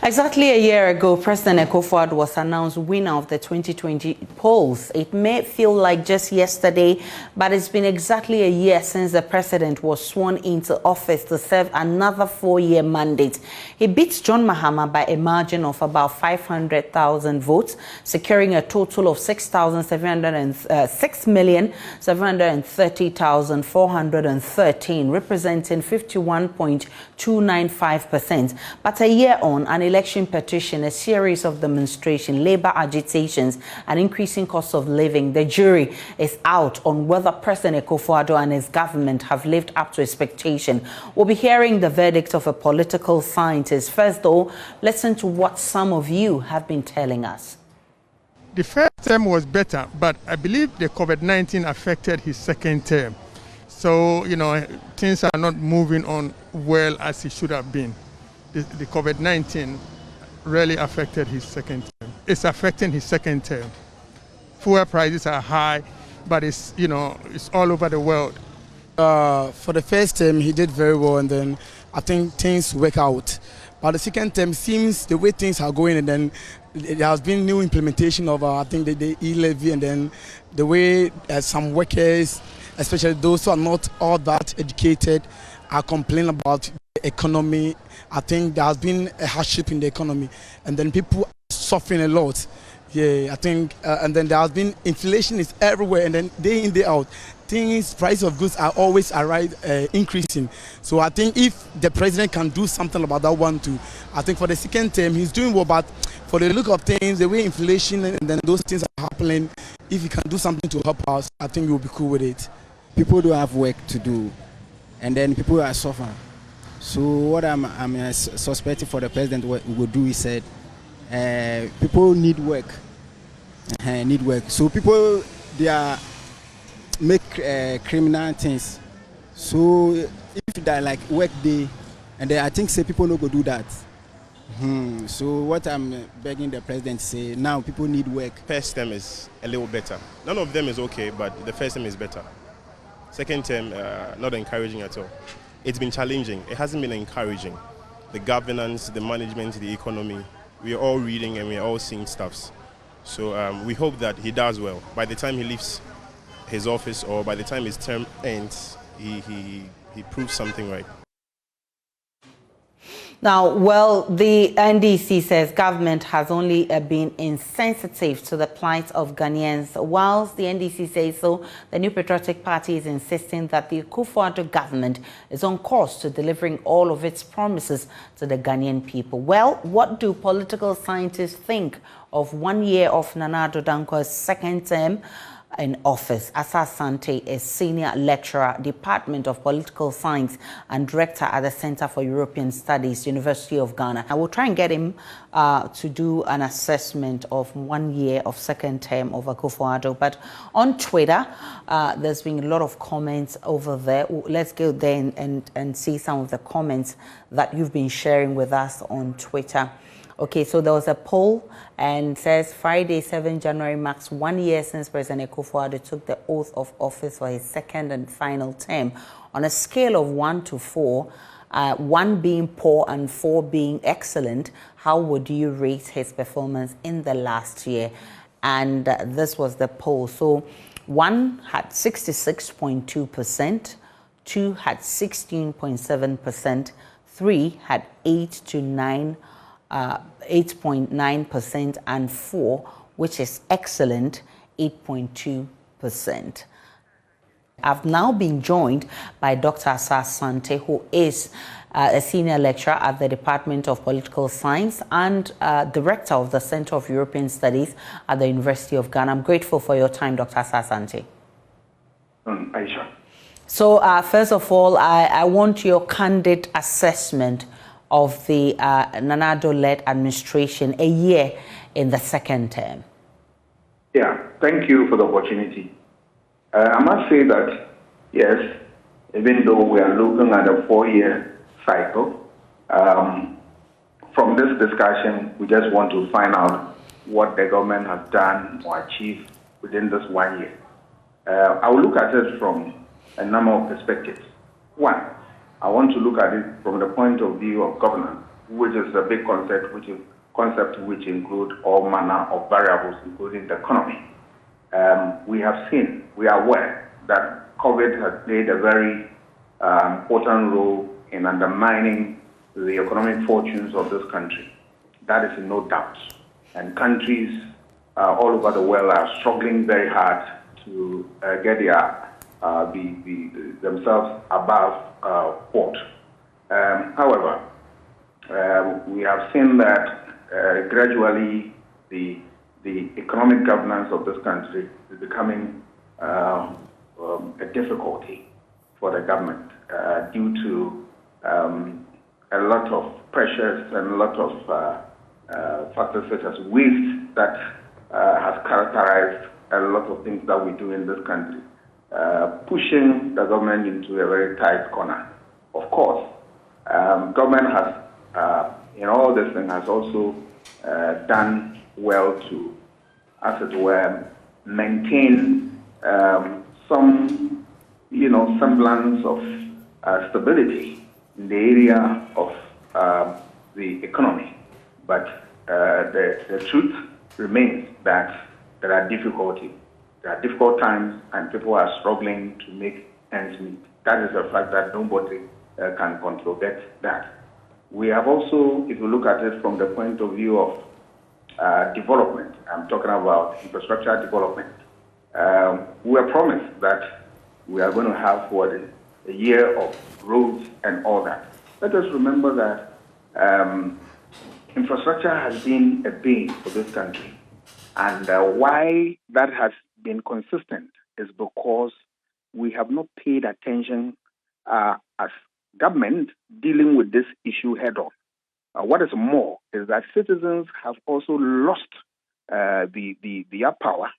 Exactly a year ago, President Akufo-Addo was announced winner of the 2020 polls. It may feel like just yesterday, but it's been exactly a year since the president was sworn into office to serve another 4-year mandate. He beat John Mahama by a margin of about 500,000 votes, securing a total of 6,730,413, representing 51.295%. But a year on, an election petition, a series of demonstrations, labor agitations, and increasing cost of living, the jury is out on whether President Akufo-Addo and his government have lived up to expectation. We'll be hearing the verdict of a political scientist. First, though, listen to what some of you have been telling us. The first term was better, but I believe the COVID-19 affected his second term. So, things are not moving on well as it should have been. The COVID-19 really affected his second term. It's affecting his second term. Fuel prices are high, but it's all over the world. For the first term, he did very well, and then I think things work out. But the second term seems the way things are going, and then there has been new implementation of, I think, the e-levy, and then the way some workers, especially those who are not all that educated, are complaining about the economy. I think there has been a hardship in the economy, and then people are suffering a lot. Yeah, I think, and then there has been inflation is everywhere, and then day in, day out, price of goods are always increasing. So I think if the president can do something about that one too, I think for the second term he's doing well. But for the look of things, the way inflation and then those things are happening, if he can do something to help us, I think we'll be cool with it. People don't have work to do, and then people are suffering. So what I'm suspecting for the president what he will do, he said, people need work. So people, they are make criminal things. So if they like work day, and then I think say people no go do that. So what I'm begging the president to say, now people need work. First term is a little better. None of them is okay, but the first term is better. Second term, not encouraging at all. It's been challenging. It hasn't been encouraging. The governance, the management, the economy, we are all reading and we are all seeing stuffs. So we hope that he does well. By the time he leaves his office or by the time his term ends, he proves something right. Now, well, the NDC says government has only been insensitive to the plight of Ghanaians. Whilst the NDC says so, the New Patriotic Party is insisting that the Akufo-Addo government is on course to delivering all of its promises to the Ghanaian people. Well, what do political scientists think of 1 year of Nana Addo Dankwa's second term in office? Asa Sante is Senior Lecturer, Department of Political Science and Director at the Center for European Studies, University of Ghana. I will try and get him to do an assessment of 1 year of second term of Akufo-Addo. But on Twitter, there's been a lot of comments over there. Let's go there and see some of the comments that you've been sharing with us on Twitter. Okay, so there was a poll and says Friday, 7 January marks 1 year since President Akufo-Addo took the oath of office for his second and final term. On a scale of 1 to 4, 1 being poor and 4 being excellent, how would you rate his performance in the last year? And this was the poll. So 1 had 66.2%, 2 had 16.7%, 3 had 8.9%, and 4, which is excellent, 8.2%. I've now been joined by Dr. Asa Sante, who is a senior lecturer at the Department of Political Science and director of the Center of European Studies at the University of Ghana. I'm grateful for your time, Dr. Asa Sante. Aisha. So first of all, I want your candid assessment of the Nana Addo-led administration, a year in the second term. Yeah, thank you for the opportunity. I must say that, yes, even though we are looking at a 4-year cycle, from this discussion, we just want to find out what the government has done or achieved within this 1 year. I will look at it from a number of perspectives. One, I want to look at it from the point of view of governance. which is a big concept, which include all manner of variables, including the economy. We are aware that COVID has played a very important role in undermining the economic fortunes of this country. That is in no doubt. And countries all over the world are struggling very hard to get themselves above port. However, we have seen that gradually the economic governance of this country is becoming a difficulty for the government due to a lot of pressures and a lot of factors such as waste that has characterized a lot of things that we do in this country, pushing the government into a very tight corner. Of course, government has, in all this thing, has also done well to, as it were, maintain some, semblance of stability in the area of the economy. But the truth remains that there are difficulties. There are difficult times, and people are struggling to make ends meet. That is a fact that nobody can controverse that. We have also, if you look at it from the point of view of development, I'm talking about infrastructure development. We were promised that we are going to have a year of roads and all that. Let us remember that infrastructure has been a bane for this country. And why that has been consistent is because we have not paid attention as government dealing with this issue head on. What is more is that citizens have also lost their power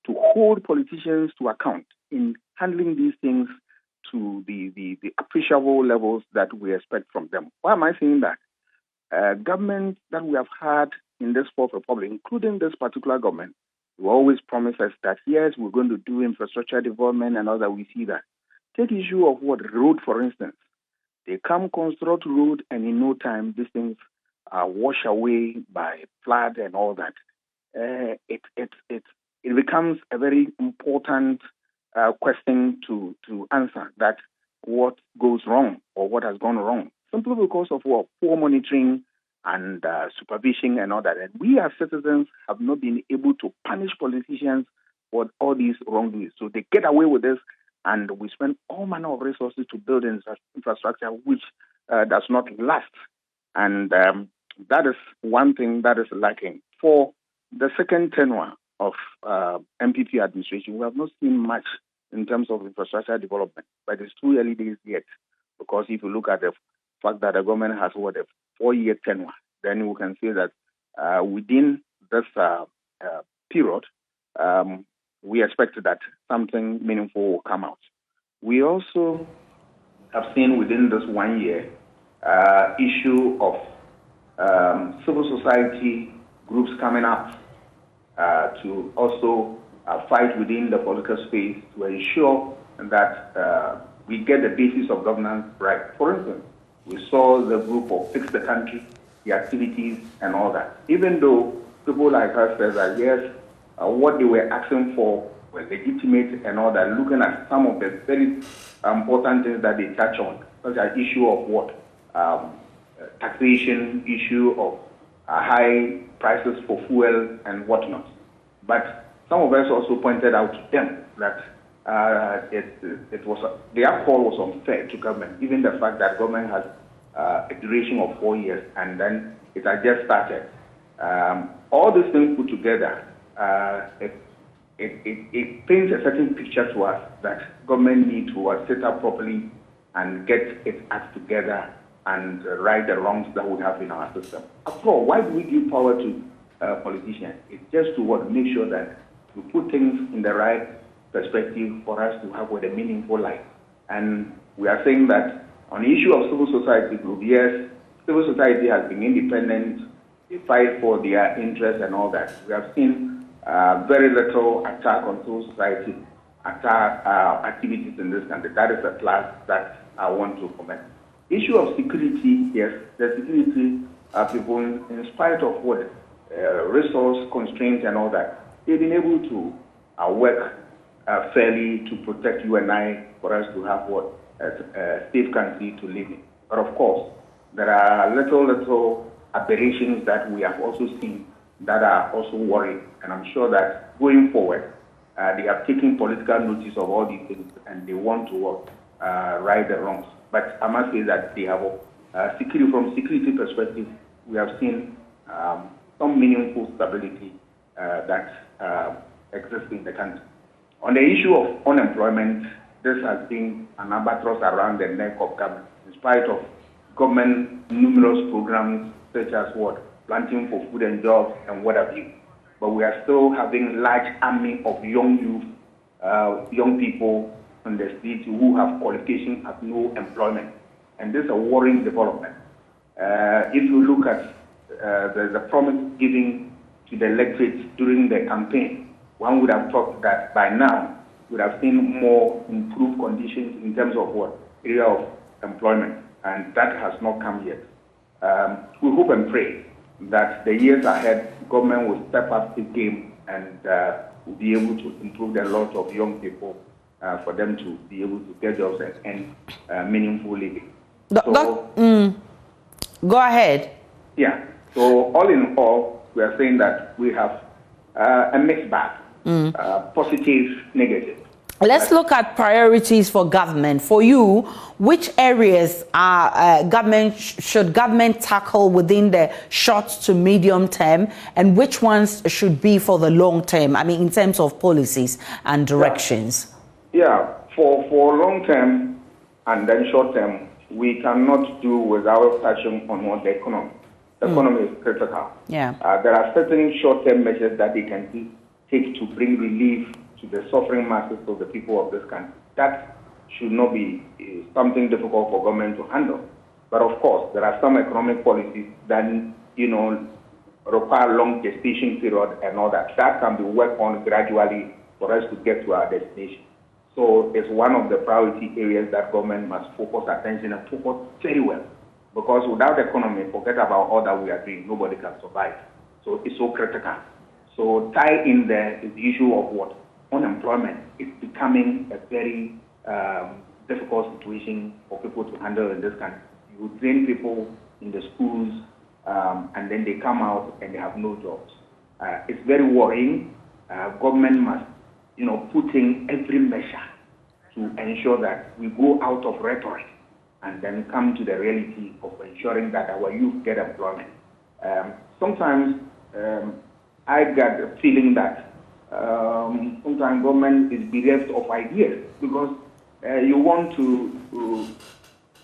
to hold politicians to account in handling these things to the appreciable levels that we expect from them. Why am I saying that? Government that we have had in this Fourth Republic, including this particular government, will always promise us that, yes, we're going to do infrastructure development and all that. We see that. Take issue of road, for instance. They come construct road, and in no time, these things are washed away by flood and all that. It becomes a very important question to answer, that what goes wrong or what has gone wrong, simply because of poor monitoring and supervision and all that. And we as citizens have not been able to punish politicians for all these wrongdoings. So they get away with this, and we spend all manner of resources to build infrastructure which does not last. And that is one thing that is lacking. For the second tenure of MPP administration, we have not seen much in terms of infrastructure development, but it's too early days yet. Because if you look at the fact that the government has a 4-year tenure, then we can say that within this period, we expect that something meaningful will come out. We also have seen within this 1 year issue of civil society groups coming up to also fight within the political space to ensure that we get the basis of governance right. For instance, we saw the group of Fix the Country, the activities and all that. Even though people like us said that, yes, what they were asking for was legitimate and all that, looking at some of the very important things that they touch on, such as issue of taxation, issue of high prices for fuel and whatnot. But some of us also pointed out to them that it was their call was unfair to government, given the fact that government has a duration of 4 years and then it has just started. All these things put together, it paints a certain picture to us that government needs to sit up properly and get its act together and right the wrongs that we have in our system. After all, why do we give power to politicians? It's just to make sure that we put things in the right perspective for us to have a meaningful life. And we are saying that on the issue of civil society group, yes, civil society has been independent, they fight for their interests and all that. We have seen very little attack on civil society, activities in this country. That is a class that I want to comment. Issue of security, yes, the security people, in spite of what resource constraints and all that, they've been able to work fairly to protect you and I, for us to have what a safe country to live in. But of course, there are little aberrations that we have also seen that are also worrying. And I'm sure that going forward, they have taken political notice of all these things and they want to right the wrongs. But I must say that they have, from security perspective, we have seen some meaningful stability that exists in the country. On the issue of unemployment, this has been an albatross around the neck of government, in spite of government numerous programs such as planting for food and jobs and what have you. But we are still having large army of young youth, young people on the streets who have qualifications have no employment. And this is a worrying development. If you look at the promise given to the electorate during the campaign, one would have thought that by now we would have seen more improved conditions in terms of area of employment, and that has not come yet. We hope and pray that the years ahead, government will step up the game and will be able to improve the lot of young people for them to be able to get jobs and meaningful living. Go ahead. Yeah. So all in all, we are saying that we have a mixed bag, positive, negative. Let's look at priorities for government. For you, which areas are should government tackle within the short to medium term, and which ones should be for the long term? I mean, in terms of policies and directions. Yeah, for long term and then short term, we cannot do without touching on the economy. The economy is critical. Yeah. There are certain short term measures that they can take to bring relief to the suffering masses of the people of this country. That should not be something difficult for government to handle. But of course, there are some economic policies that, require long gestation period and all that. That can be worked on gradually for us to get to our destination. So it's one of the priority areas that government must focus attention and focus very well. Because without the economy, forget about all that we are doing, nobody can survive. So it's so critical. So tie in there is the issue of unemployment is becoming a very difficult situation for people to handle in this country. You train people in the schools, and then they come out and they have no jobs. It's very worrying. Government must, put in every measure to ensure that we go out of rhetoric and then come to the reality of ensuring that our youth get employment. Sometimes I get the feeling that sometimes government is bereft of ideas because you want to,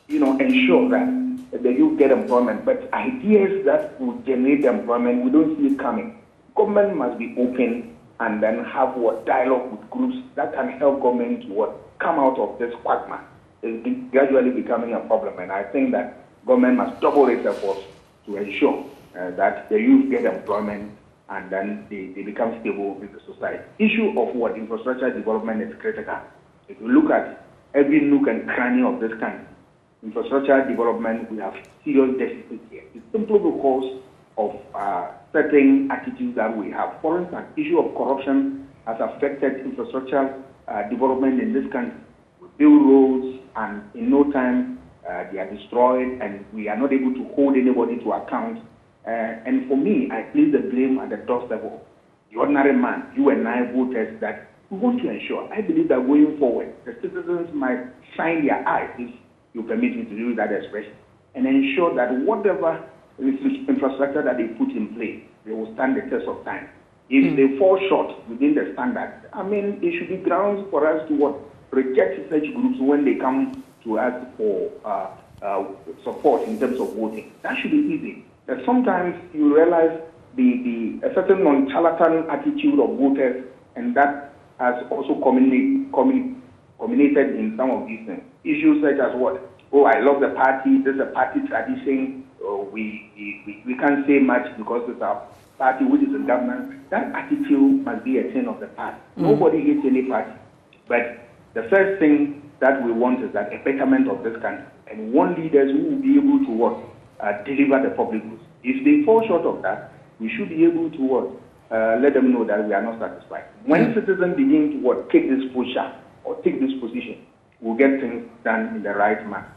ensure that the youth get employment, but ideas that will generate employment, we don't see it coming. Government must be open and then have dialogue with groups that can help government to come out of this quagmire. It's gradually becoming a problem, and I think that government must double its efforts to ensure that the youth get employment and then they become stable in the society. Issue of infrastructure development is critical. If you look at every nook and cranny of this country, infrastructure development, we have serious deficits here. It's simply because of certain attitudes that we have. For instance, issue of corruption has affected infrastructure development in this country. We build roads, and in no time they are destroyed, and we are not able to hold anybody to account. And for me, I place the blame at the doorstep of the ordinary man, you and I voters, that we want to ensure. I believe that going forward, the citizens might shine their eyes, if you permit me to use that expression, and ensure that whatever infrastructure that they put in place, they will stand the test of time. If they fall short within the standard, it should be grounds for us to reject such groups when they come to us for support in terms of voting. That should be easy. But sometimes you realize a certain non-charlatan attitude of voters, and that has also culminated in some of these things. Issues such as I love the party, this is a party tradition, we can't say much because it's our party which is in government. That attitude must be a thing of the past. Nobody hates any party. But the first thing that we want is that a betterment of this country, and we want leaders who will be able to deliver the public goods. If they fall short of that, we should be able to what? Let them know that we are not satisfied. When citizens begin to what? Take this posture or take this position, we'll get things done in the right manner.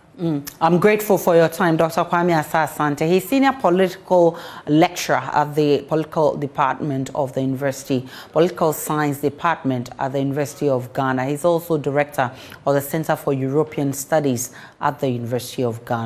I'm grateful for your time, Dr. Kwame Asah-Asante. He's senior political lecturer at the political department of the political science department at the University of Ghana. He's also director of the Center for European Studies at the University of Ghana.